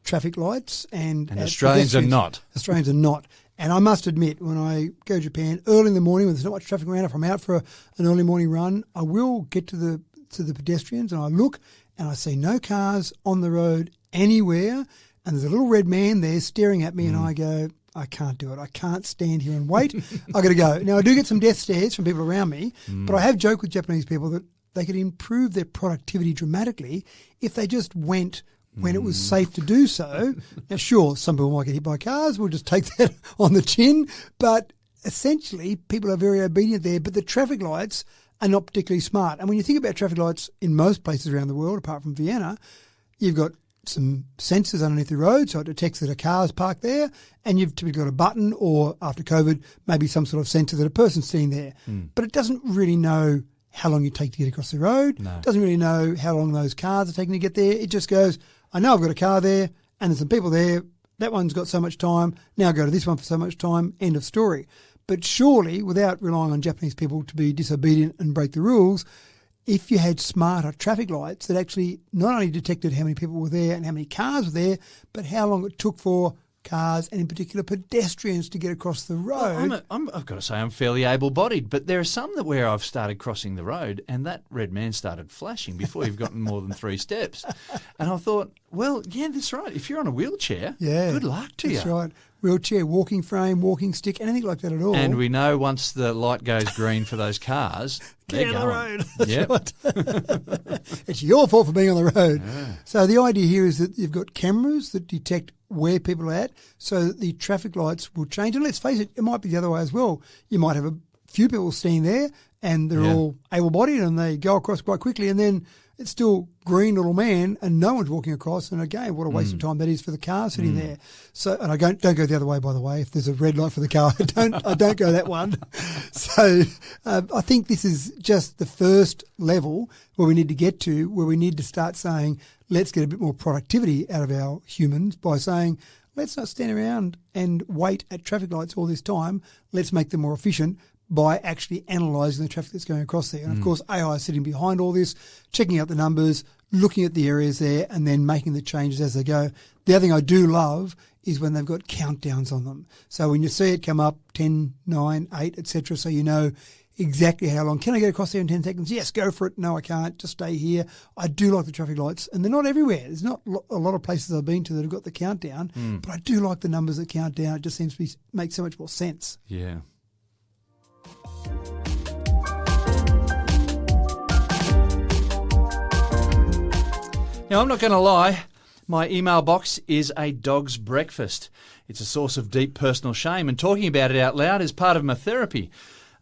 Speaker 3: traffic lights. And
Speaker 2: Australians are not.
Speaker 3: Australians are not. And I must admit, when I go to Japan early in the morning when there's not much traffic around, if I'm out for an early morning run, I will get to the pedestrians and I look and I see no cars on the road anywhere, and there's a little red man there staring at me and I go, I can't do it. I can't stand here and wait. I got to go. Now, I do get some death stares from people around me, but I have joked with Japanese people that they could improve their productivity dramatically if they just went when it was safe to do so. Now, sure, some people might get hit by cars. We'll just take that on the chin. But essentially, people are very obedient there. But the traffic lights are not particularly smart. And when you think about traffic lights in most places around the world, apart from Vienna, you've got some sensors underneath the road, so it detects that a car's parked there, and you've typically got a button, or after COVID, maybe some sort of sensor that a person's sitting there. But it doesn't really know how long you take to get across the road.
Speaker 2: No.
Speaker 3: It doesn't really know how long those cars are taking to get there. It just goes, I know I've got a car there, and there's some people there. That one's got so much time. Now go to this one for so much time. End of story. But surely, without relying on Japanese people to be disobedient and break the rules, if you had smarter traffic lights that actually not only detected how many people were there and how many cars were there, but how long it took for cars and in particular pedestrians to get across the road.
Speaker 2: Well, I've got to say I'm fairly able-bodied, but there are some that where I've started crossing the road and that red man started flashing before you've gotten more than 3 steps. And I thought, well, yeah, that's right. If you're on a wheelchair, good luck to you.
Speaker 3: That's right. Wheelchair, walking frame, walking stick, anything like that at all.
Speaker 2: And we know once the light goes green for those cars, they're
Speaker 3: Get on
Speaker 2: going.
Speaker 3: the road. That's right. It's your fault for being on the road.
Speaker 2: Yeah.
Speaker 3: So the idea here is that you've got cameras that detect where people are at, so that the traffic lights will change. And let's face it, it might be the other way as well. You might have a few people standing there and they're all able-bodied and they go across quite quickly, and then it's still green little man and no one's walking across. And again, what a waste of time that is for the car sitting there. So, and I don't go the other way, by the way. If there's a red light for the car, I don't go that one. So I think this is just the first level where we need to get to, where we need to start saying, let's get a bit more productivity out of our humans by saying, let's not stand around and wait at traffic lights all this time. Let's make them more efficient by actually analysing the traffic that's going across there. And of course, AI is sitting behind all this, checking out the numbers, looking at the areas there, and then making the changes as they go. The other thing I do love is when they've got countdowns on them. So when you see it come up 10, 9, 8, etc., so you know exactly how long. Can I get across there in 10 seconds? Yes, go for it. No, I can't. Just stay here. I do like the traffic lights, and they're not everywhere. There's not a lot of places I've been to that have got the countdown, but I do like the numbers that count down. It just seems to make so much more sense.
Speaker 2: Yeah. Now, I'm not going to lie, my email box is a dog's breakfast. It's a source of deep personal shame, and talking about it out loud is part of my therapy.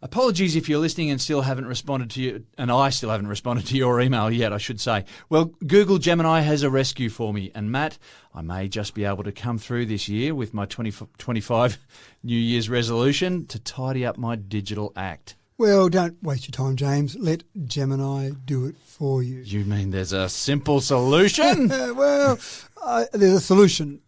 Speaker 2: Apologies if you're listening and still haven't responded to you, and I still haven't responded to your email yet, I should say. Well, Google Gemini has a rescue for me. And Matt, I may just be able to come through this year with my 2025 New Year's resolution to tidy up my digital act.
Speaker 3: Well, don't waste your time, James. Let Gemini do it for you.
Speaker 2: You mean there's a simple solution?
Speaker 3: Well, there's a solution.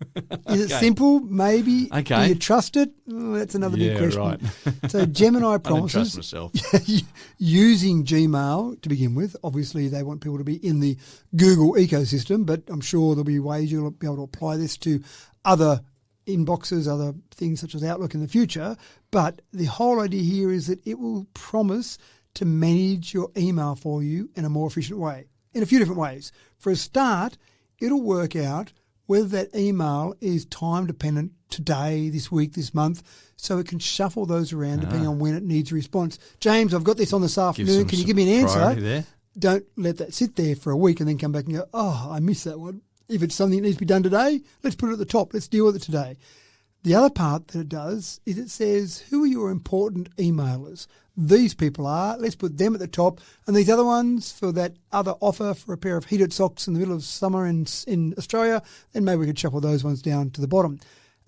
Speaker 3: Is it simple? Maybe.
Speaker 2: Okay.
Speaker 3: Do you trust it? That's another big question.
Speaker 2: Right.
Speaker 3: So Gemini
Speaker 2: I don't
Speaker 3: promises
Speaker 2: trust myself.
Speaker 3: using Gmail to begin with. Obviously, they want people to be in the Google ecosystem, but I'm sure there'll be ways you'll be able to apply this to other inboxes, other things such as Outlook in the future. But the whole idea here is that it will promise to manage your email for you in a more efficient way, in a few different ways. For a start, it'll work out whether that email is time dependent today, this week, this month, so it can shuffle those around depending on when it needs a response. James, I've got this on this afternoon. Can you give me an answer?
Speaker 2: There.
Speaker 3: Don't let that sit there for a week and then come back and go, oh, I missed that one. If it's something that needs to be done today, let's put it at the top. Let's deal with it today. The other part that it does is it says, who are your important emailers? These people are. Let's put them at the top. And these other ones for that other offer for a pair of heated socks in the middle of summer in Australia, then maybe we could shuffle those ones down to the bottom.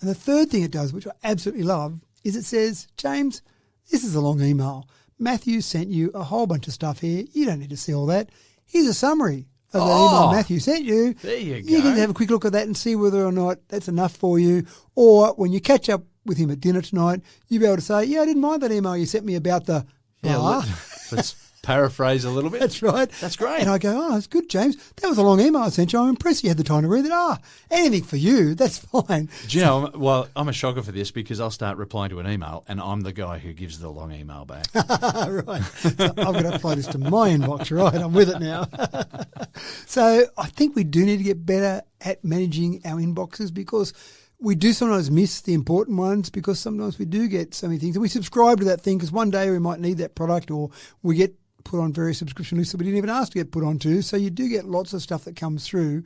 Speaker 3: And the third thing it does, which I absolutely love, is it says, James, this is a long email. Matthew sent you a whole bunch of stuff here. You don't need to see all that. Here's a summary of that email Matthew sent you.
Speaker 2: There you go.
Speaker 3: You can have a quick look at that and see whether or not that's enough for you. Or when you catch up with him at dinner tonight, you'll be able to say, yeah, I didn't mind that email you sent me about the blah.
Speaker 2: Let's paraphrase a little bit.
Speaker 3: That's right.
Speaker 2: That's great.
Speaker 3: And I go, oh, that's good, James. That was a long email I sent you. I'm impressed you had the time to read it. Anything for you, that's fine.
Speaker 2: Do you know, well, I'm a shocker for this because I'll start replying to an email and I'm the guy who gives the long email back.
Speaker 3: Right. So I'm going to apply this to my inbox, right? I'm with it now. So I think we do need to get better at managing our inboxes because we do sometimes miss the important ones because sometimes we do get so many things and we subscribe to that thing because one day we might need that product or we get put on various subscription lists that we didn't even ask to get put onto. So you do get lots of stuff that comes through.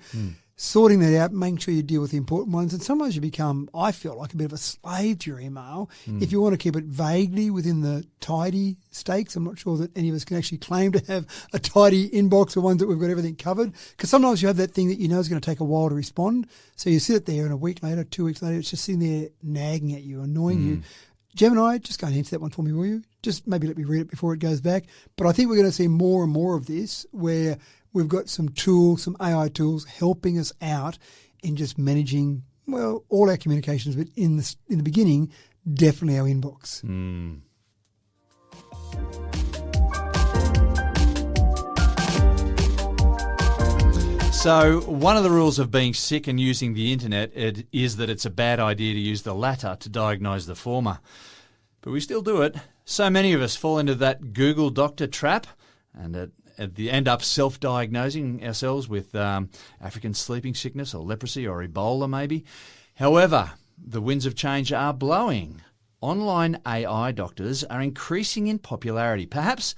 Speaker 3: Sorting that out, making sure you deal with the important ones. And sometimes you become, I feel like, a bit of a slave to your email. If you want to keep it vaguely within the tidy stakes, I'm not sure that any of us can actually claim to have a tidy inbox or ones that we've got everything covered. Because sometimes you have that thing that you know is going to take a while to respond. So you sit there and a week later, 2 weeks later, it's just sitting there nagging at you, annoying you. Gemini, just go and answer that one for me, will you? Just maybe let me read it before it goes back. But I think we're going to see more and more of this where we've got some tools, some AI tools helping us out in just managing, well, all our communications, but in the beginning, definitely our inbox.
Speaker 2: So one of the rules of being sick and using the internet is that it's a bad idea to use the latter to diagnose the former. But we still do it. So many of us fall into that Google doctor trap and end up self-diagnosing ourselves with African sleeping sickness or leprosy or Ebola maybe. However, the winds of change are blowing. Online AI doctors are increasing in popularity, perhaps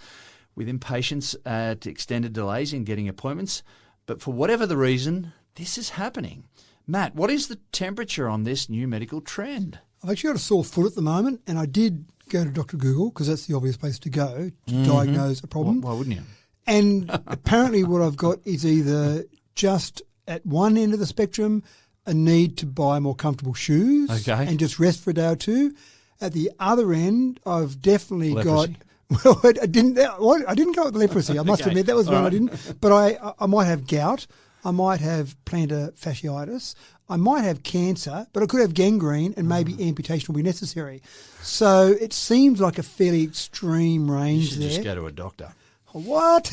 Speaker 2: with impatience at extended delays in getting appointments. But for whatever the reason, this is happening. Matt, what is the temperature on this new medical trend?
Speaker 3: I've actually got a sore foot at the moment, and I did go to Dr. Google because that's the obvious place to go to diagnose a problem.
Speaker 2: Why wouldn't you?
Speaker 3: And apparently what I've got is either just at one end of the spectrum, a need to buy more comfortable shoes and just rest for a day or two. At the other end, I've definitely
Speaker 2: Leprosy.
Speaker 3: got... Well, I didn't go with leprosy. I must admit that was one I didn't. But I might have gout. I might have plantar fasciitis. I might have cancer, but I could have gangrene and maybe amputation will be necessary. So it seems like a fairly extreme range
Speaker 2: You should
Speaker 3: there.
Speaker 2: just go to a doctor.
Speaker 3: What?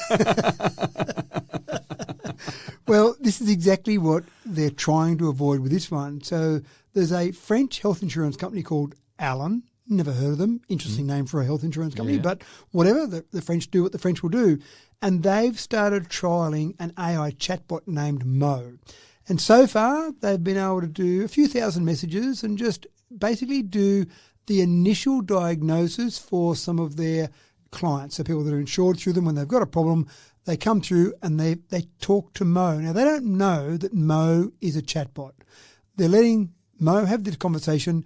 Speaker 3: Well, this is exactly what they're trying to avoid with this one. So there's a French health insurance company called Alan. Never heard of them. Interesting name for a health insurance company, but whatever. The French do what the French will do. And they've started trialling an AI chatbot named Mo. And so far, they've been able to do a few thousand messages and just basically do the initial diagnosis for some of their clients. So people that are insured through them, when they've got a problem, they come through and they talk to Mo. Now, they don't know that Mo is a chatbot. They're letting Mo have this conversation,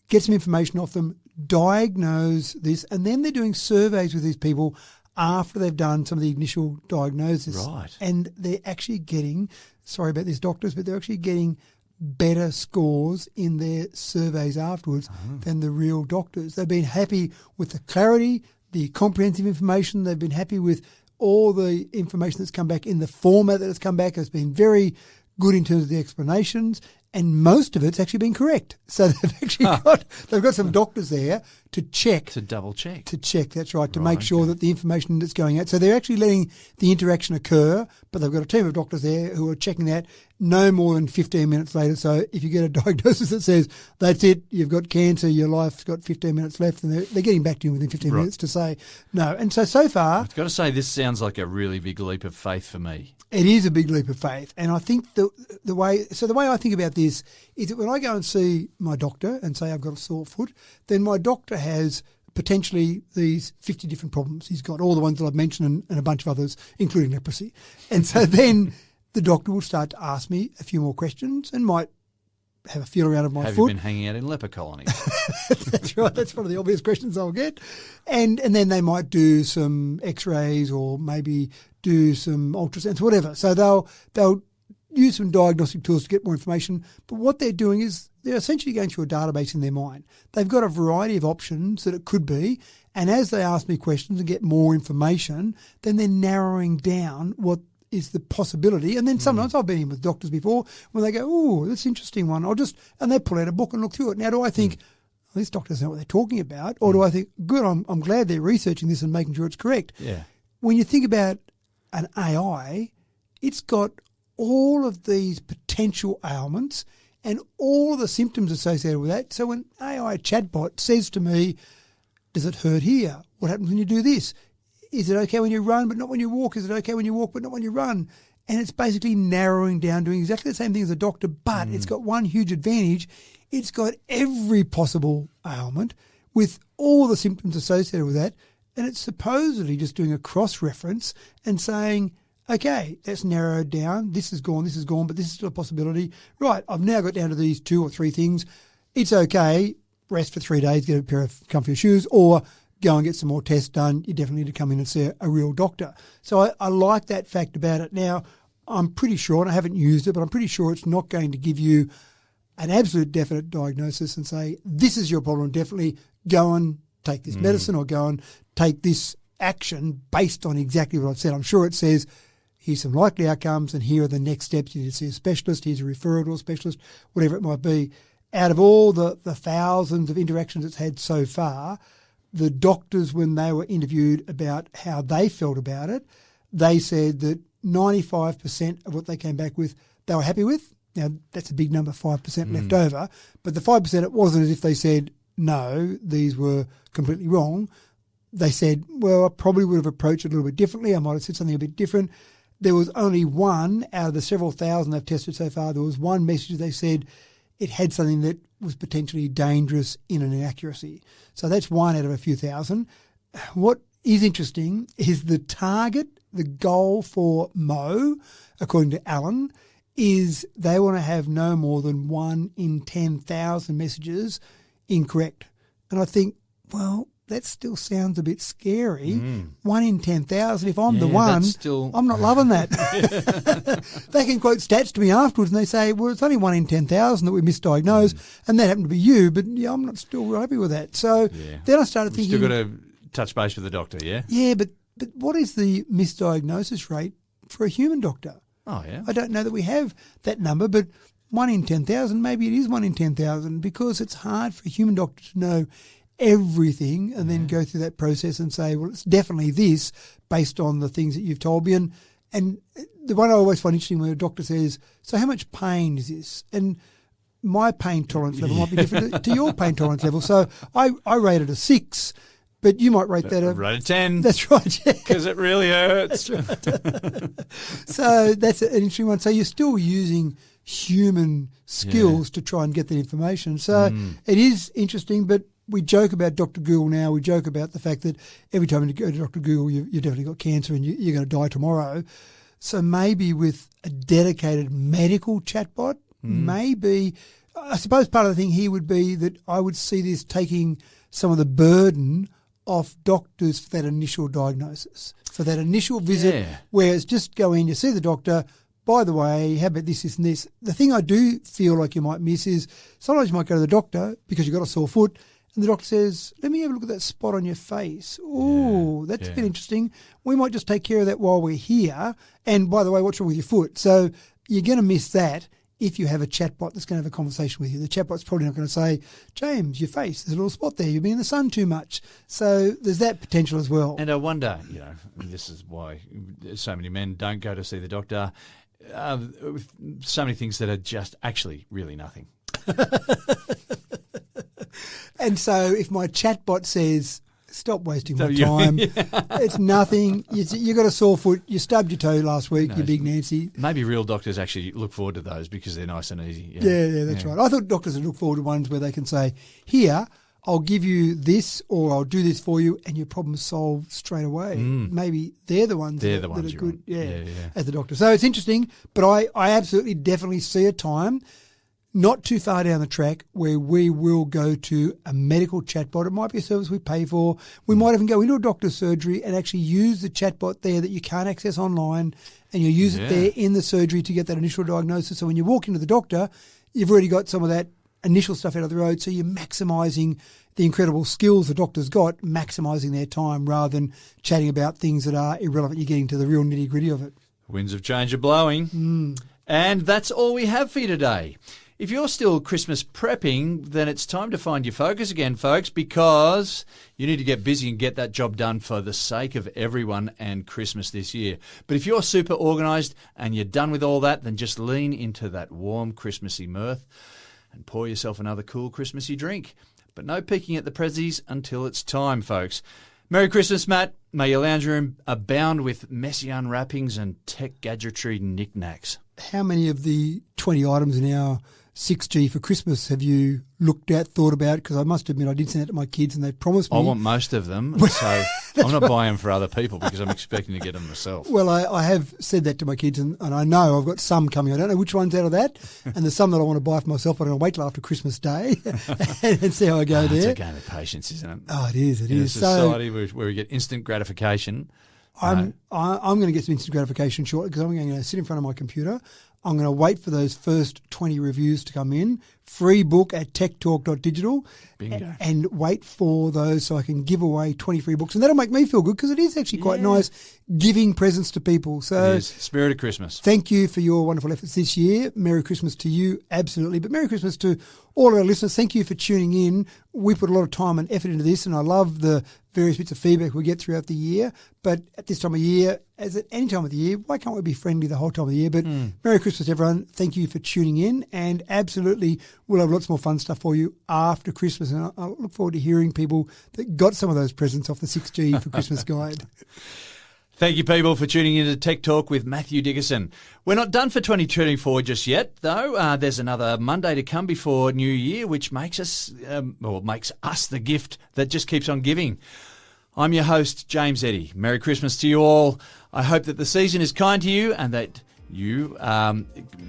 Speaker 3: get some information off them, diagnose this, and then they're doing surveys with these people after they've done some of the initial diagnosis.
Speaker 2: Right.
Speaker 3: And they're actually getting, sorry about this, doctors, but they're actually getting better scores in their surveys afterwards than the real doctors. They've been happy with the clarity, the comprehensive information. They've been happy with all the information that's come back in the format that it's come back. It's been very good in terms of the explanations, and most of it's actually been correct. So they've actually got some doctors there to check.
Speaker 2: To double check.
Speaker 3: To check, that's right, to make sure that the information that's going out. So they're actually letting the interaction occur, but they've got a team of doctors there who are checking that no more than 15 minutes later. So if you get a diagnosis that says, that's it, you've got cancer, your life's got 15 minutes left, and they're getting back to you within 15 minutes to say no. And so far...
Speaker 2: I've got to say, this sounds like a really big leap of faith for me.
Speaker 3: It is a big leap of faith. And I think the way I think about this is that when I go and see my doctor and say I've got a sore foot, then my doctor has potentially these 50 different problems. He's got all the ones that I've mentioned and a bunch of others, including leprosy. And so then the doctor will start to ask me a few more questions and might have a feel around of my foot.
Speaker 2: Have you been hanging out in leper colonies?
Speaker 3: That's right. That's one of the obvious questions I'll get. And then they might do some x-rays or maybe do some ultrasounds, whatever. So they'll use some diagnostic tools to get more information. But what they're doing is they're essentially going through a database in their mind. They've got a variety of options that it could be. And as they ask me questions and get more information, then they're narrowing down what is the possibility. And then sometimes I've been in with doctors before when they go, oh, that's an interesting one. And they pull out a book and look through it. Now, do I think, well, this doctor doesn't know what they're talking about? Or do I think, good, I'm glad they're researching this and making sure it's correct?
Speaker 2: Yeah.
Speaker 3: When you think about an AI, it's got all of these potential ailments and all of the symptoms associated with that. So when AI chatbot says to me, does it hurt here? What happens when you do this? Is it okay when you run but not when you walk? Is it okay when you walk but not when you run? And it's basically narrowing down, doing exactly the same thing as a doctor, but it's got one huge advantage. It's got every possible ailment with all the symptoms associated with that, and it's supposedly just doing a cross-reference and saying, okay, that's narrowed down, this is gone, but this is still a possibility. Right, I've now got down to these 2 or 3 things. It's okay, rest for 3 days, get a pair of comfy shoes, or go and get some more tests done. You definitely need to come in and see a real doctor. So I like that fact about it. Now, I'm pretty sure, and I haven't used it, but I'm pretty sure it's not going to give you an absolute definite diagnosis and say, this is your problem, definitely go and take this medicine or go and take this action based on exactly what I've said. I'm sure it says, here's some likely outcomes and here are the next steps. You need to see a specialist, here's a referral to a specialist, whatever it might be. Out of all the thousands of interactions it's had so far, the doctors, when they were interviewed about how they felt about it, they said that 95% of what they came back with, they were happy with. Now, that's a big number, 5% left over. But the 5%, it wasn't as if they said, no, these were completely wrong. They said, well, I probably would have approached it a little bit differently. I might have said something a bit different. There was only one out of the several thousand they've tested so far. There was one message they said it had something that was potentially dangerous in an inaccuracy. So that's one out of a few thousand. What is interesting is the target, the goal for Mo, according to Alan, is they want to have no more than 1 in 10,000 messages incorrect. And I think, well, that still sounds a bit scary. 1 in 10,000. If I'm the one, I'm not loving that. They can quote stats to me afterwards and they say, well, it's only 1 in 10,000 that we misdiagnosed and that happened to be you, but yeah, I'm not still real happy with that. So then I started thinking...
Speaker 2: Still got to touch base with the doctor, yeah?
Speaker 3: Yeah, but what is the misdiagnosis rate for a human doctor?
Speaker 2: Oh, yeah.
Speaker 3: I don't know that we have that number, but 1 in 10,000, maybe it is 1 in 10,000 because it's hard for a human doctor to know everything and then go through that process and say, well, it's definitely this based on the things that you've told me. And the one I always find interesting when a doctor says, so how much pain is this? And my pain tolerance level might be different to your pain tolerance level. So I rate it a 6, but you might rate that a...
Speaker 2: Rate a 10.
Speaker 3: That's right, yeah.
Speaker 2: Because it really hurts.
Speaker 3: That's right. So that's an interesting one. So you're still using human skills to try and get that information. So it is interesting, but we joke about Dr. Google now. We joke about the fact that every time you go to Dr. Google, you've definitely got cancer and you're going to die tomorrow. So maybe with a dedicated medical chatbot, maybe, I suppose part of the thing here would be that I would see this taking some of the burden off doctors for that initial diagnosis, for that initial visit where it's just go in, you see the doctor, by the way, how about this, and this. The thing I do feel like you might miss is sometimes you might go to the doctor because you've got a sore foot and the doctor says, let me have a look at that spot on your face. Oh, that's a bit interesting. We might just take care of that while we're here. And by the way, what's wrong with your foot? So you're going to miss that if you have a chatbot that's going to have a conversation with you. The chatbot's probably not going to say, James, your face, there's a little spot there, you've been in the sun too much. So there's that potential as well.
Speaker 2: And I wonder, this is why so many men don't go to see the doctor. So many things that are just actually really nothing.
Speaker 3: And so if my chatbot says, stop wasting my time, it's nothing, you got a sore foot, you stubbed your toe last week, you big Nancy.
Speaker 2: Maybe real doctors actually look forward to those because they're nice and easy.
Speaker 3: Yeah, that's right. I thought doctors would look forward to ones where they can say, here, I'll give you this or I'll do this for you and your problem's solved straight away. Maybe they're the ones that are good as the doctor. So it's interesting, but I absolutely definitely see a time not too far down the track where we will go to a medical chatbot. It might be a service we pay for. We might even go into a doctor's surgery and actually use the chatbot there that you can't access online, and you use it there in the surgery to get that initial diagnosis. So when you walk into the doctor, you've already got some of that initial stuff out of the road, so you're maximising the incredible skills the doctor's got, maximising their time rather than chatting about things that are irrelevant. You're getting to the real nitty-gritty of it.
Speaker 2: Winds of change are blowing. And that's all we have for you today. If you're still Christmas prepping, then it's time to find your focus again, folks, because you need to get busy and get that job done for the sake of everyone and Christmas this year. But if you're super organised and you're done with all that, then just lean into that warm Christmassy mirth and pour yourself another cool Christmassy drink. But no peeking at the prezzies until it's time, folks. Merry Christmas, Matt. May your lounge room abound with messy unwrappings and tech gadgetry knickknacks.
Speaker 3: How many of the 20 items in our 6G for Christmas have you looked at, thought about? Because I must admit I did send that to my kids and they promised me.
Speaker 2: I want most of them, so I'm not buying them for other people because I'm expecting to get them myself.
Speaker 3: Well, I have said that to my kids and I know I've got some coming. I don't know which ones out of that. And there's some that I want to buy for myself, but I'm going to wait till after Christmas Day and see how I go there.
Speaker 2: It's a game of patience, isn't it?
Speaker 3: Oh, it is. It
Speaker 2: in
Speaker 3: is.
Speaker 2: a society where we get instant gratification.
Speaker 3: I'm going to get some instant gratification shortly because I'm going to sit in front of my computer. I'm going to wait for those first 20 reviews to come in. Free book at techtalk.digital.
Speaker 2: Bingo.
Speaker 3: And wait for those so I can give away 20 free books. And that'll make me feel good because it is actually quite nice giving presents to people. So
Speaker 2: it is. Spirit of Christmas.
Speaker 3: Thank you for your wonderful efforts this year. Merry Christmas to you, absolutely. But Merry Christmas to all of our listeners. Thank you for tuning in. We put a lot of time and effort into this, and I love the various bits of feedback we get throughout the year. But at this time of year, as at any time of the year, why can't we be friendly the whole time of the year? But Merry Christmas, everyone. Thank you for tuning in. And absolutely, we'll have lots more fun stuff for you after Christmas. And I look forward to hearing people that got some of those presents off the 6G for Christmas guide.
Speaker 2: Thank you, people, for tuning in to Tech Talk with Matthew Dickerson. We're not done for 2024 just yet, though. There's another Monday to come before New Year, which makes us the gift that just keeps on giving. I'm your host, James Eddy. Merry Christmas to you all. I hope that the season is kind to you and that you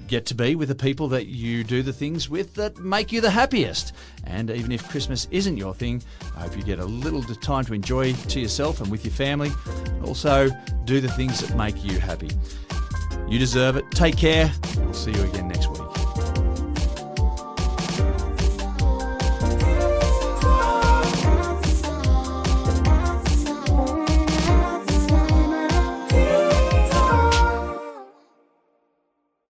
Speaker 2: get to be with the people that you do the things with that make you the happiest. And even if Christmas isn't your thing, I hope you get a little time to enjoy to yourself and with your family. Also, do the things that make you happy. You deserve it. Take care. We'll see you again